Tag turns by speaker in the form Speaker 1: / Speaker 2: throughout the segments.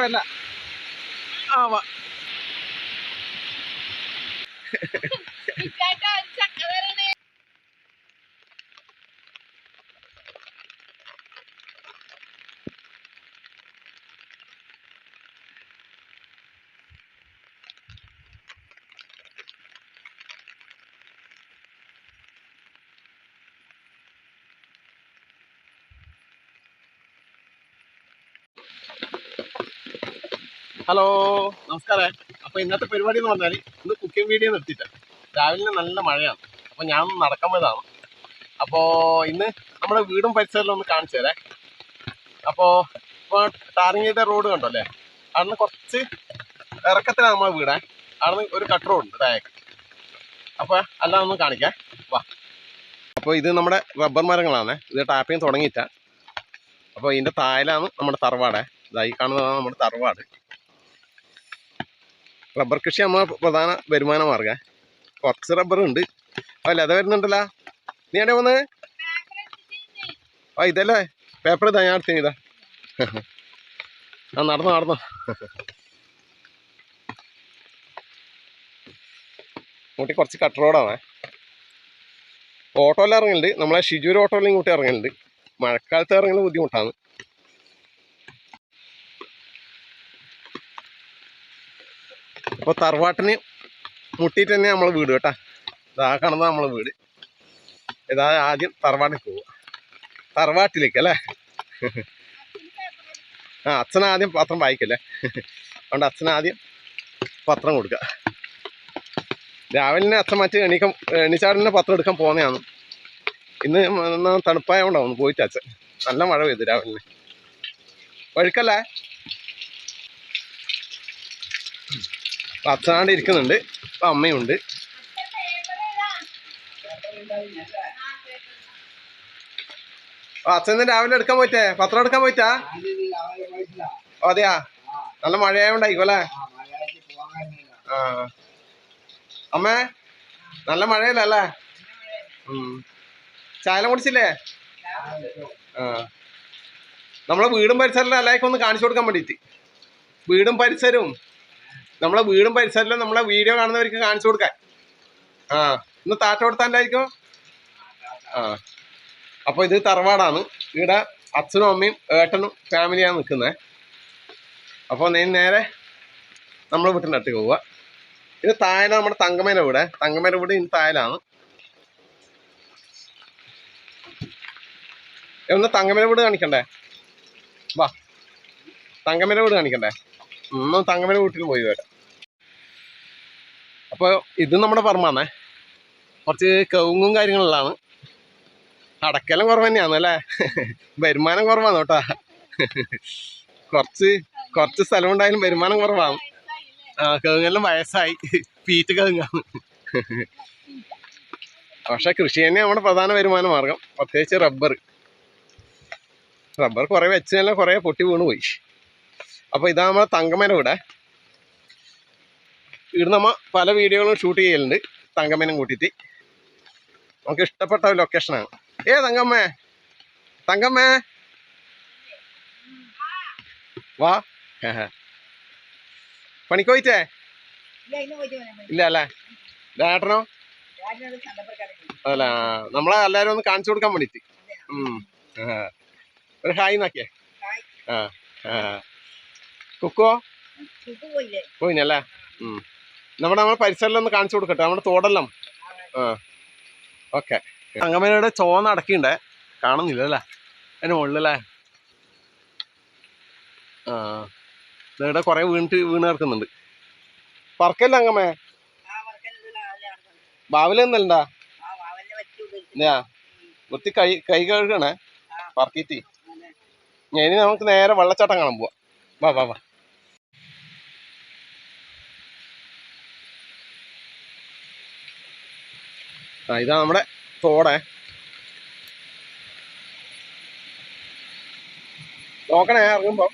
Speaker 1: അല്ല ആവാ ഹലോ നമസ്കാരം. അപ്പൊ ഇന്നത്തെ പരിപാടി എന്ന് പറഞ്ഞാൽ ഇന്ന് കുക്കിംഗ് വീഡിയോ നിർത്തിയിട്ട രാവിലെ നല്ല മഴയാണ്. അപ്പൊ ഞാൻ നടക്കാൻ പോയതാണ്. അപ്പോ ഇന്ന് നമ്മുടെ വീടും പരിസരവും ഒന്ന് കാണിച്ചു തരാം. അപ്പോ ഇപ്പോൾ ടാറിങ് ചെയ്ത റോഡ് കണ്ടോ അല്ലേ? അവിടുന്ന് കുറച്ച് ഇറക്കത്തിലാണ് നമ്മളെ വീടേ. അവിടുന്ന് ഒരു കട്ട് റോഡ് ഉണ്ട് താഴേക്ക്. അപ്പൊ എല്ലാം ഒന്ന് കാണിക്കാം വാ. അപ്പോൾ ഇത് നമ്മുടെ റബ്ബർ മരങ്ങളാണ്. ഇത് ടാപ്പിങ് തുടങ്ങിയിട്ട. അപ്പോൾ ഇതിന്റെ താഴെയാണ് നമ്മുടെ തറവാട്. ഇതായി കാണുന്നതാണ് നമ്മുടെ തറവാട്. റബ്ബർ കൃഷി നമ്മളെ പ്രധാന വരുമാന മാർഗ്ഗം. കുറച്ച് റബ്ബർ ഉണ്ട്. അല്ല അത് വരുന്നുണ്ടല്ലോ. നീ എവിടെ വന്ന്? ആ ഇതല്ലേ പേപ്പർ. ഇതാ ഞാൻ അടുത്ത് ഇതാ. ആ നടന്നോ. ഇങ്ങോട്ട് കുറച്ച് കട്ട് റോഡാണ്. ഓട്ടോയിൽ ഇറങ്ങലുണ്ട്. നമ്മളെ ഷിജൂർ ഓട്ടോയിൽ ഇങ്ങോട്ട് ഇറങ്ങലുണ്ട്. മഴക്കാലത്ത് ഇറങ്ങുന്നത് ബുദ്ധിമുട്ടാണ്. അപ്പോൾ തറവാട്ടിന് മുട്ടിയിട്ട് തന്നെ നമ്മളെ വീട് കേട്ടാ. ഇതാ കാണുന്നത് നമ്മളെ വീട്. ഇതാ ആദ്യം തറവാട്ടിലേക്ക് പോവുക. തറവാട്ടിലേക്ക് അല്ലേ? ആ അച്ഛനാദ്യം പത്രം വായിക്കല്ലേ. അതുകൊണ്ട് അച്ഛനാദ്യം പത്രം കൊടുക്കുക. രാവിലെ അച്ഛൻ മറ്റ് എണീച്ചാടിനെ പത്രം എടുക്കാൻ പോകുന്നതാണ്. ഇന്ന് തണുപ്പായതുകൊണ്ടാവും പോയിട്ട് അച്ഛൻ. നല്ല മഴ പെയ്തു രാവിലെ. വഴുക്കല്ലേ? അച്ഛനാണ്ട് ഇരിക്കുന്നുണ്ട്. ഇപ്പം അമ്മയുണ്ട്. അച്ഛൻ രാവിലെ എടുക്കാൻ പോയിട്ടേ പത്രം എടുക്കാൻ പോയിട്ടാ? അതെയാ? നല്ല മഴയായോണ്ടായിരിക്കും അല്ലേ? ആ അമ്മേ നല്ല മഴയല്ലേ? ചായ കുടിച്ചില്ലേ? ആ നമ്മളെ വീടും പരിസരവും എല്ലാവർക്കും ഒന്ന് കാണിച്ചു കൊടുക്കാൻ വേണ്ടിയിട്ട്. വീടും പരിസരവും നമ്മളെ വീടും പരിസരവും നമ്മളെ വീഡിയോ കാണുന്നവർക്ക് കാണിച്ചു കൊടുക്കാൻ. ആ ഇന്ന് താറ്റ കൊടുത്താലായിരിക്കും. ആ അപ്പൊ ഇത് തറവാടാണ്. ഇവിടെ അച്ഛനും അമ്മയും ഏട്ടനും ഫാമിലിയാണ് നിൽക്കുന്നത്. അപ്പോൾ നേരെ നമ്മളെ വീട്ടിൻ്റെ അടുത്തേക്ക് പോവുക. ഇത് താഴെ നമ്മുടെ തങ്കമ്മേൻ്റെ വീട്. തങ്കമ്മേൻ്റെ വീട് ഇന്ന് താഴെയാണ്. ഒന്ന് തങ്കമ്മേൻ്റെ വീട് കാണിക്കണ്ടേ? വാ തങ്കമ്മേൻ്റെ വീട് കാണിക്കണ്ടേ? ഒന്ന് തങ്കമ്മേൻ്റെ വീട്ടിൽ പോയി വരാം. അപ്പോൾ ഇത് നമ്മുടെ പറമ്പാണേ. കുറച്ച് കവുങ്ങും കാര്യങ്ങളിലാണ്. അടക്കെല്ലാം കുറവ് തന്നെയാണ് അല്ലേ? വരുമാനം കുറവാണ് കേട്ടാ. കുറച്ച് സ്ഥലം ഉണ്ടായാലും വരുമാനം കുറവാണ്. ആ കവുങ്ങെല്ലാം വയസ്സായി. പീറ്റ് കവുങ്ങാണ്. പക്ഷെ കൃഷി തന്നെ നമ്മുടെ പ്രധാന വരുമാന മാർഗം. പ്രത്യേകിച്ച് റബ്ബർ കുറെ വെച്ചെല്ലാം കുറെ പൊട്ടി വീണ് പോയി. അപ്പൊ ഇതാ നമ്മളെ തങ്കമ്മേനെ വീടെ. ഇവിടെ നമ്മ പല വീഡിയോകളും ഷൂട്ട് ചെയ്യലുണ്ട് തങ്കമ്മേനും കൂട്ടിയിട്ട്. നമുക്ക് ഇഷ്ടപ്പെട്ട ഒരു ലൊക്കേഷനാണ്. തങ്കമ്മേ വാ. പണിക്ക് പോയിട്ടേ ഇല്ല അല്ലേ? ഏട്ടനോ? അതല്ല നമ്മളെ എല്ലാരും ഒന്ന് കാണിച്ചു കൊടുക്കാൻ വേണ്ടിട്ട്. ഒരു ഹായ് നാക്കിയേ. കുക്കോ പോയിനല്ലേ? നമ്മളെ പരിസരമൊന്ന് കാണിച്ചു കൊടുക്കട്ടെ. നമ്മുടെ തോടെല്ലാം. ഓക്കെ. തങ്കമ്മേനോട് ചോന്ന അടക്കിണ്ടേ കാണുന്നില്ല അല്ലേ? അതിന് മുകളിലല്ലേ? ആ ഇവിടെ കുറെ വീണ് കിടക്കുന്നുണ്ട്. പറക്കല്ല അങ്ങമ്മേ? ബാവിലൊന്നല്ലണ്ടാ? വൃത്തി കൈ കഴുകണേ പറക്കിയിട്ട്. ഇനി നമുക്ക് നേരെ വെള്ളച്ചാട്ടം കാണാൻ പോവാ. വാ. ആ ഇതാ നമ്മുടെ തോടെ. നോക്കണേ ഇറങ്ങുമ്പോ.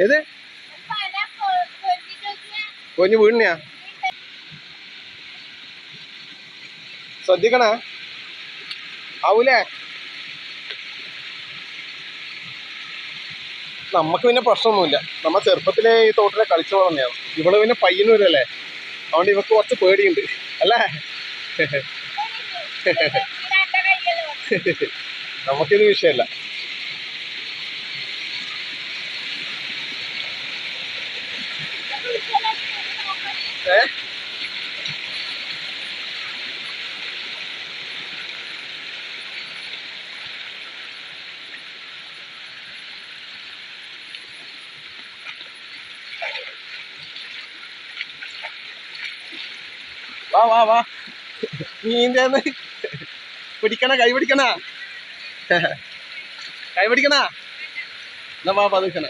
Speaker 1: ഏത് കൊഞ്ഞു വീണിയാ? ശ്രദ്ധിക്കണേ ആവൂലേ? നമുക്ക് പിന്നെ പ്രശ്നമൊന്നുമില്ല. നമ്മ ചെറുപ്പത്തിലെ ഈ തോട്ടിലെ കളിച്ചു വളർന്നതാണ്. ഇവള് പിന്നെ പയ്യന്നൂരല്ലേ, അതുകൊണ്ട് ഇവക്ക് കുറച്ച് പേടിയുണ്ട് അല്ലേ? നമുക്കിത് വിഷയമല്ല. വാ വാ വാ, നീന്തേന്ന് പിടിക്കണ, കൈ പിടിക്കണ, കൈ പിടിക്കണ, എന്നാ വാ പതുക്കണ.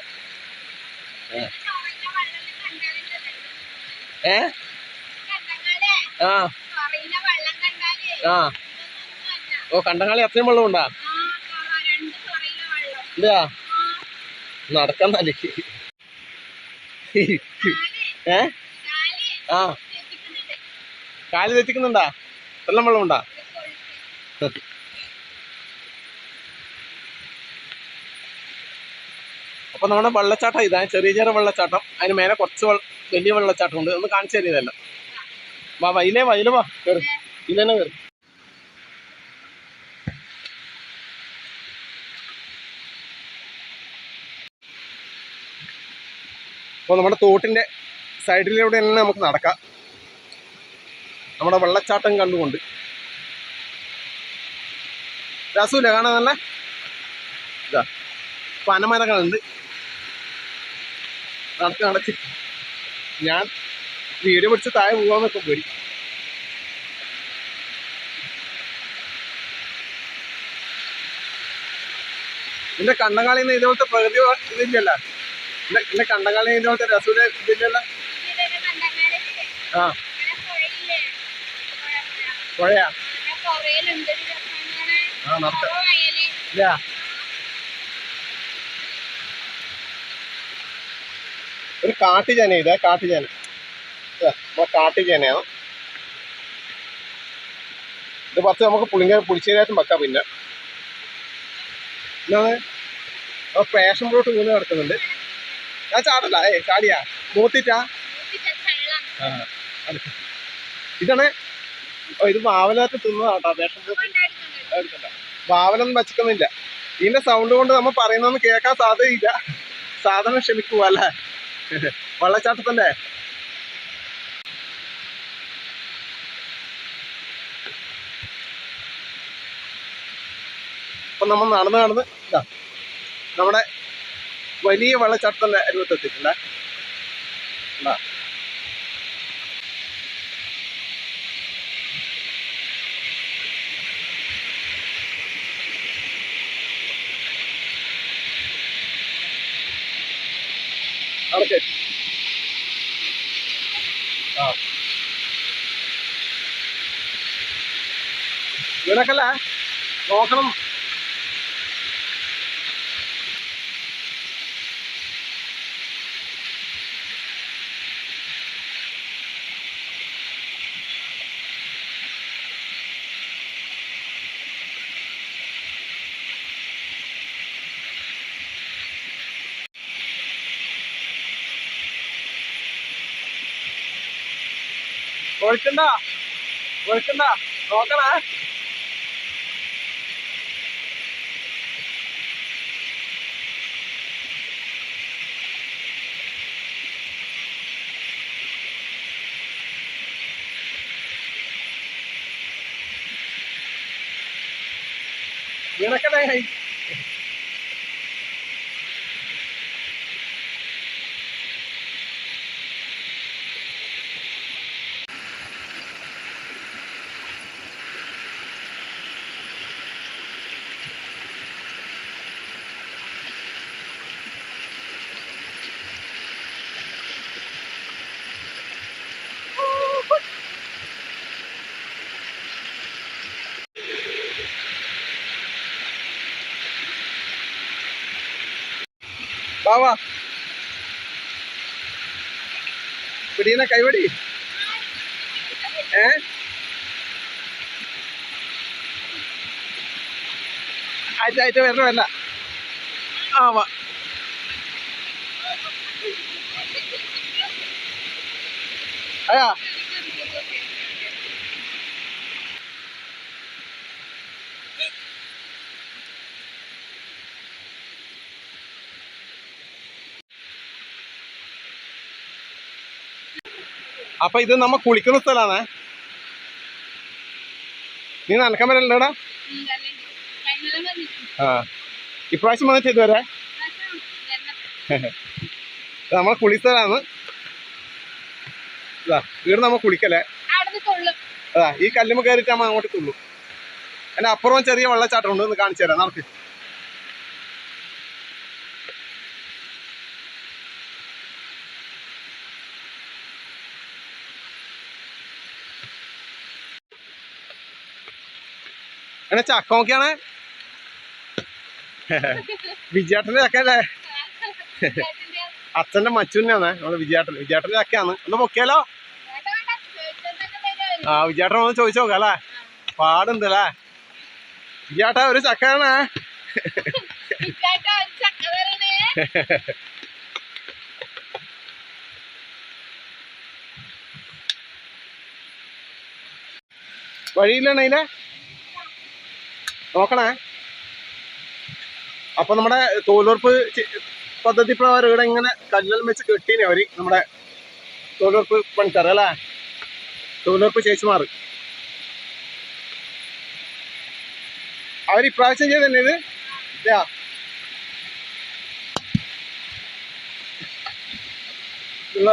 Speaker 1: ഏ ആ ആ ഓ, കണ്ടങ്ങാളി അത്രയും വെള്ളം ഉണ്ടാ? ഇല്ല, നടക്കാൻ നല്ല. ഏ ആ, കാല് തെറ്റിക്കുന്നുണ്ടാ? എല്ലാം വെള്ളം ഉണ്ടാ? അപ്പൊ നമ്മുടെ വെള്ളച്ചാട്ടം ഇതാ, ചെറിയ ചെറിയ വെള്ളച്ചാട്ടം. അതിന് മേലെ കുറച്ച് വലിയ വെള്ളച്ചാട്ടം ഉണ്ട്. ഒന്ന് കാണിച്ചു തരുന്നതല്ല. വാ വൈലേ വാ, ഇതില് വാ, കയറി, ഇതിലെന്നെ കയറി. അപ്പോൾ നമ്മുടെ തോട്ടിന്റെ സൈഡിലൂടെ തന്നെ നമുക്ക് നടക്കാം, നമ്മുടെ വെള്ളച്ചാട്ടം കണ്ടുകൊണ്ട്. രസമില്ല കാണാൻ? നല്ല ഇതാ പനമരങ്ങളുണ്ട്. നടക്ക്. ഞാൻ വീഡിയോ പിടിച്ച് താഴെ പോകാന്നൊക്കെ പേടി. എന്റെ കണ്ടങ്കാളിന്ന് ഇതുപോലത്തെ പ്രകൃതി ഇതില്ലല്ലോ. എന്റെ കണ്ടങ്കാളിന്ന് ഇതുപോലത്തെ രസൂല ഇതില്ലല്ലോ. ആ പുഴയാ? ആ നടക്ക. ഇല്ല, ഒരു കാട്ടുചേന. ഇതാ കാട്ടുചേന, കാട്ടുചേനയാണ് ഇത്. കുറച്ച് നമുക്ക് പുളിശ്ശേരിയായിട്ടും വെക്കാം. പിന്നെ എന്താണ് പാഷൻ ഫ്രൂട്ട് വീണ് കിടക്കുന്നുണ്ട്. ഞാൻ ചാടല്ല. ചാടിയാ മൂത്തിട്ടാ? ഇതാണ്. ഇത് വാവലായിട്ട് തിന്നതാട്ടോ പാഷൻ ഫ്രൂട്ട്. വാവലൊന്നും വച്ചിക്കുന്നില്ല. ഇതിന്റെ സൗണ്ട് കൊണ്ട് നമ്മൾ പറയുന്നൊന്നും കേൾക്കാൻ സാധ്യതയില്ല. സാധനം ക്ഷമിക്കുക അല്ലേ? വെള്ളച്ചാട്ടത്തല്ലേ? അപ്പൊ നമ്മൾ നടന്ന് ഇതാ നമ്മുടെ വലിയ വെള്ളച്ചാട്ടത്തിന്റെ അരുവത്തെത്തിയിട്ടുണ്ട്. നടക്ക്. ആ വീണക്കല്ല, നോക്കണം. ഒഴിക്കണ്ട നോക്കണ. വീണക്കല്ലേ? വാ പിടീന, കൈവടി. ആയിട്ട് വരണമല്ല. ആ വാ. അയ്യാ അപ്പൊ ഇത് നമ്മ കുളിക്കുന്ന സ്ഥലാണേ. നീ നനക്കാൻ വരല്ലേടാ? ആ ഇപ്രാവശ്യം വന്നിട്ട് ഇതുവരെ നമ്മളെ കുളി സ്ഥലാണ്. വീട് നമ്മ കുളിക്കല്ലേ. അതാ ഈ കല്ലുമ്മ കയറിയിട്ട് നമ്മ അങ്ങോട്ട് തുള്ളു. അതിന്റെ അപ്പുറം ചെറിയ വെള്ളച്ചാട്ടം ഉണ്ട്, ഒന്ന് കാണിച്ചു തരാം നമുക്ക്. എന്നെ ചക്ക നോക്കിയാണേ. വിജയേട്ടന്റെ ചക്കല്ലേ? അച്ഛന്റെ മച്ചുന്നാണ് നമ്മള് വിജയേട്ടന്റെ ചക്കയാണ്. ഒന്ന് പൊക്കിയാലോ? ആ വിജയേട്ടൻ ഒന്ന് ചോദിച്ചു നോക്കാം അല്ലേ. പാടുണ്ട് അല്ലേ വിജയേട്ടാ? ഒരു ചക്കയാണ്. വഴിയില്ലണേ നോക്കണേ. അപ്പൊ നമ്മുടെ തൊഴിലുറപ്പ് പദ്ധതി പ്രകാരം ഇവിടെ ഇങ്ങനെ കല്ലെല്ലാം വെച്ച് കെട്ടീനെ അവര്, നമ്മുടെ തൊഴിലുറപ്പ് പണിക്കാർ അല്ലേ, തൊഴിലുറപ്പ് ചേച്ചിമാർ. അവർ ഇപ്രാവശ്യം ചെയ്ത് തന്നെ ഇത്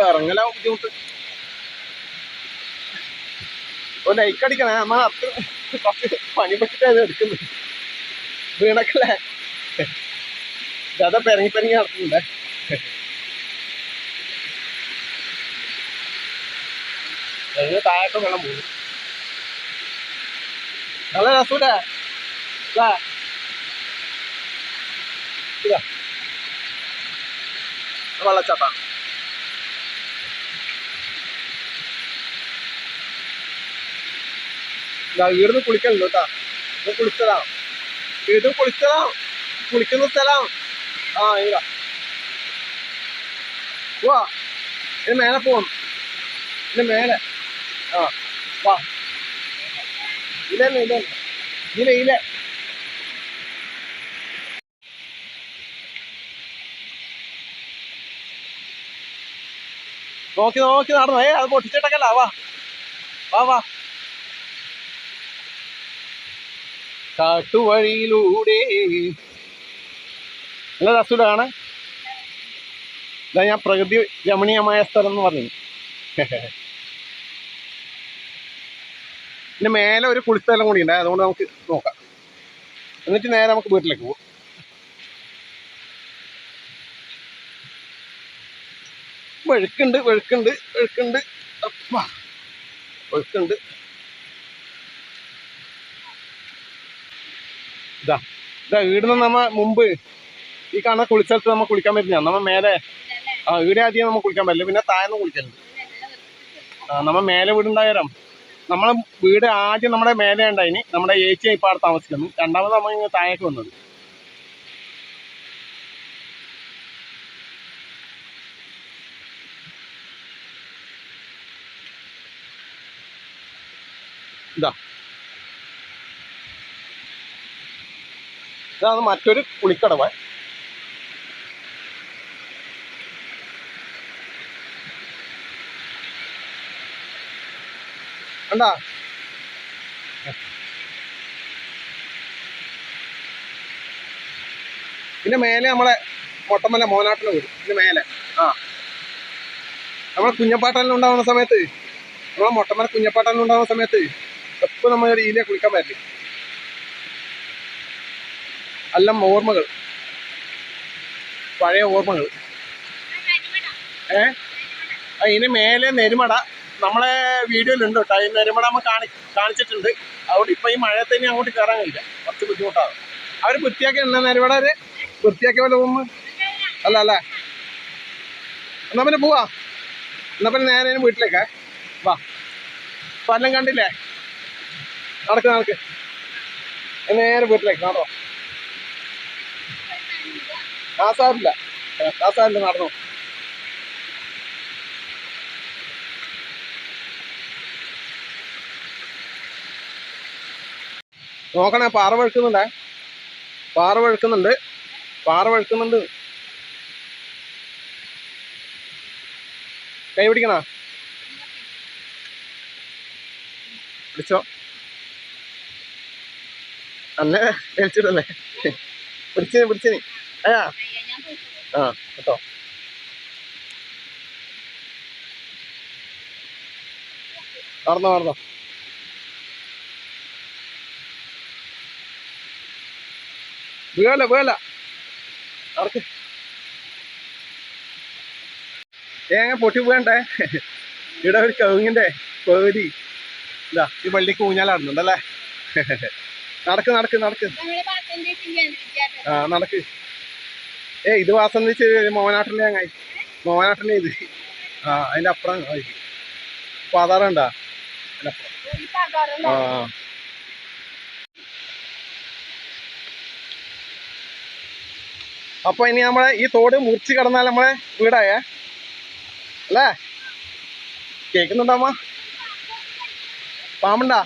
Speaker 1: ഇറങ്ങലാ ബുദ്ധിമുട്ട്. ഒരു ലൈക്ക് അടിക്കണേ. നമ്മൾ അത്ര കുറച്ച് പണി പറ്റിട്ടാണ് എടുക്കുന്നത്. വീണക്കല്ലേ അതാ പെരങ്ങി നടക്കുന്നുണ്ടേ. താഴോട്ട് വെള്ളം പോകും. നല്ല രസൂലേ വെള്ളച്ചാട്ടാണ്. വീടിന്ന് കുളിക്കലുണ്ട് കേട്ടാ. ഇത് കുളിച്ചതാണ്, ഇത് കുളിച്ചതാണ്, കുളിക്കുന്ന സ്ഥലം. ആ ഇതാ വാ, ഇതിന് മേലെ പോകണം, ഇതിന് മേലെ. ആ വാ, ഇതന്നെ ഇല്ല. നോക്കി നടന്നു. അത് പൊട്ടിച്ചിട്ടൊക്കെല്ല. വാ കാട്ടുവഴിയിലൂടെ. നല്ല രസമാണ്. ഇതാ ഞാൻ പ്രകൃതി രമണീയമായ സ്ഥലം എന്ന് പറഞ്ഞു. പിന്നെ മേലെ ഒരു കുളിസ്ഥലം കൂടി ഉണ്ട്, അതുകൊണ്ട് നമുക്ക് നോക്കാം. എന്നിട്ട് നേരെ നമുക്ക് വീട്ടിലേക്ക് പോകും. വെഴുക്കുണ്ട്. ഇതാ വീടിന്ന് നമ്മ മുമ്പ് ഈ കാണുന്ന കുളിസ്ഥലത്ത് നമ്മ കുളിക്കാൻ പറ്റുന്ന നമ്മ മേലെ. വീട് ആദ്യം നമുക്ക് കുളിക്കാൻ പറ്റില്ല, പിന്നെ താഴ്ന്ന് കുളിക്കലുണ്ട്. നമ്മ മേലെ വീടുണ്ടായാലും നമ്മളെ വീട് ആദ്യം നമ്മുടെ മേലെ ഉണ്ടായിന്. നമ്മുടെ ഏച്ചി ഇപ്പം അവിടെ താമസിക്കുന്നു. രണ്ടാമത് നമ്മ ഇങ്ങനെ താഴേക്ക് വന്നത്. ഇതാണ് മറ്റൊരു കുളിക്കടവ്. കണ്ടാ ഇതിന്റെ മേലെ നമ്മളെ മൊട്ടമല്ല മോനാട്ടിലെ വീട്. ഇതിന്റെ മേലെ നമ്മളെ കുഞ്ഞപ്പാട്ടെല്ലാം ഉണ്ടാവുന്ന സമയത്ത്, നമ്മളെ മൊട്ടമല കുഞ്ഞപ്പാട്ടെല്ലാം ഉണ്ടാവുന്ന സമയത്ത് എപ്പോൾ നമ്മൾ ഇതിലെ കുളിക്കാൻ പറ്റില്ല. എല്ലാം ഓർമ്മകൾ, പഴയ ഓർമ്മകൾ. ഇതിന് മേലെ നെരുമട നമ്മളെ വീഡിയോയിലുണ്ട് കേട്ടോ. ഈ നെരുമട നമ്മൾ കാണിച്ചിട്ടുണ്ട്. അതുകൊണ്ട് ഇപ്പം ഈ മഴയത്ത് തന്നെ അങ്ങോട്ട് കയറാൻ കഴിയില്ല, കുറച്ച് ബുദ്ധിമുട്ടാണ്. അവർ വൃത്തിയാക്കി ഉണ്ട് നെരുമട. അവർ വൃത്തിയാക്കിയ പോലെ പോകുന്നു അല്ല. എന്നാ പിന്നെ പോവാ. എന്നാ പിന്നെ നേരെ വീട്ടിലേക്കാ. വാ, പലം കണ്ടില്ലേ? നടക്ക് നേരെ വീട്ടിലേക്ക് നടന്നോ. സാറില്ല നടന്നോ. നോക്കണേ, പാറ വഴുക്കുന്നുണ്ടേ, പാറ വഴുക്കുന്നുണ്ട്, പാറ വഴുക്കുന്നുണ്ട്. കൈ പിടിക്കണ, പിടിച്ചോ, അന്നെ വലിച്ചിട്ടല്ലേ, പിടിച്ചിനി അയ്യാ. ആ കേട്ടോ, നടന്നോ. വീഴല്ല നടക്ക്. തേങ്ങ പൊട്ടി പോകണ്ടേ. ഇവിടെ ഒരു കവുങ്ങിന്റെ പകുതി ഇതാ ഈ വള്ളിക്ക് ഊഞ്ഞാലാടുന്നുണ്ടല്ലേ. നടക്ക്. ആ നടക്ക്. ഇത് വാസന്തിച്ച് മോവനാട്ടിലെ അങ്ങായി, മോവനാട്ടിലെ ഇത്. ആ അതിന്റെ അപ്പുറം പാതാറുണ്ടാ അതിനപ്പുറം. ആ അപ്പൊ ഇനി നമ്മളെ ഈ തോട് മുറിച്ച് കടന്നാൽ നമ്മളെ വീടായേ അല്ലേ. കേൾക്കുന്നുണ്ടാമ്മ? പാമ്പുണ്ടാ?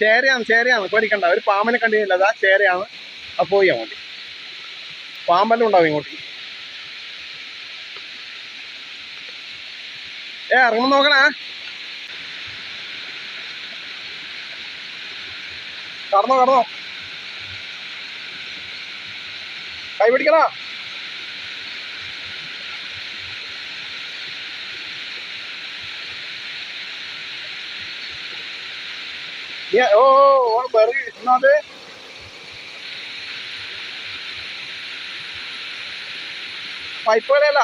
Speaker 1: ചേരയാണ് പേടിക്കണ്ട. ഒരു പാമ്പിനെ കണ്ടില്ല, അതാ ചേരയാണ്. അപ്പൊ പോയി അങ്ങോട്ട്, പാമ്പെല്ലാം ഉണ്ടാവും ഇങ്ങോട്ട്. ഇറങ്ങും നോക്കണേ. കടന്നോ കൈ പിടിക്കണോ. ഓ ബെറി എന്നത് പൈപ്പ് വരെയല്ല.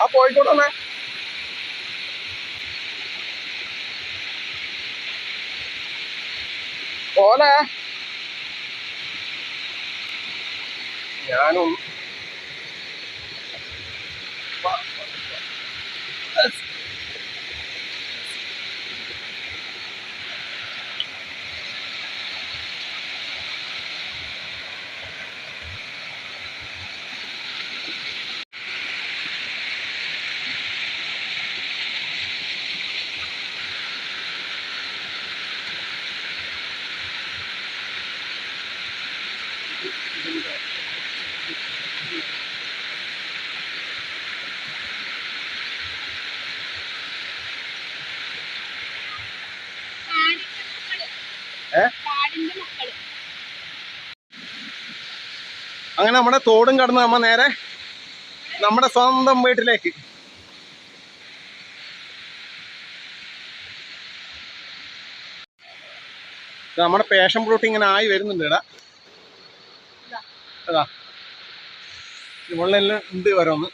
Speaker 1: ആ പോയിക്കോട്ടെ. പോലെ ഞാനും അങ്ങനെ നമ്മുടെ തോടും കടന്ന് നമ്മ നേരെ നമ്മുടെ സ്വന്തം വീട്ടിലേക്ക്. നമ്മുടെ പേഷൻ ഫ്രൂട്ട് ഇങ്ങനെ ആയി വരുന്നുണ്ട് ഇവിടെ. അതാ മുകളിലെല്ലാം ഉണ്ട് ഓരോന്ന്.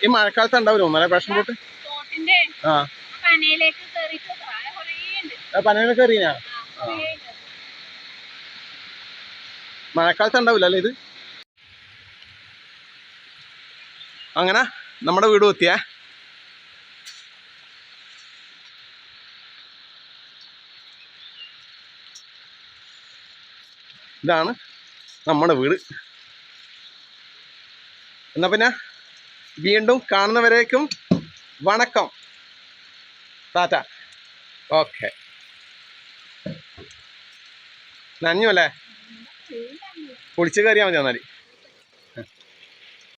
Speaker 1: ഈ മഴക്കാലത്ത് ഉണ്ടാവില്ല ഒന്നല്ലേ പേഷൻ ഫ്രൂട്ട്? ആ പനയിലേക്ക് കയറിയാ മഴക്കാലത്ത് ഉണ്ടാവില്ല അല്ലേ ഇത്? അങ്ങനെ നമ്മുടെ വീട് എത്തിയേ. ഇതാണ് നമ്മുടെ വീട്. എന്നാ പിന്നെ വീണ്ടും കാണുന്നവരേക്കും വണക്കം, ടാറ്റ. ഓക്കെ. നനഞ്ഞു അല്ലേ? കുളിച്ച് കയറിയാൽ മതി എന്നാൽ.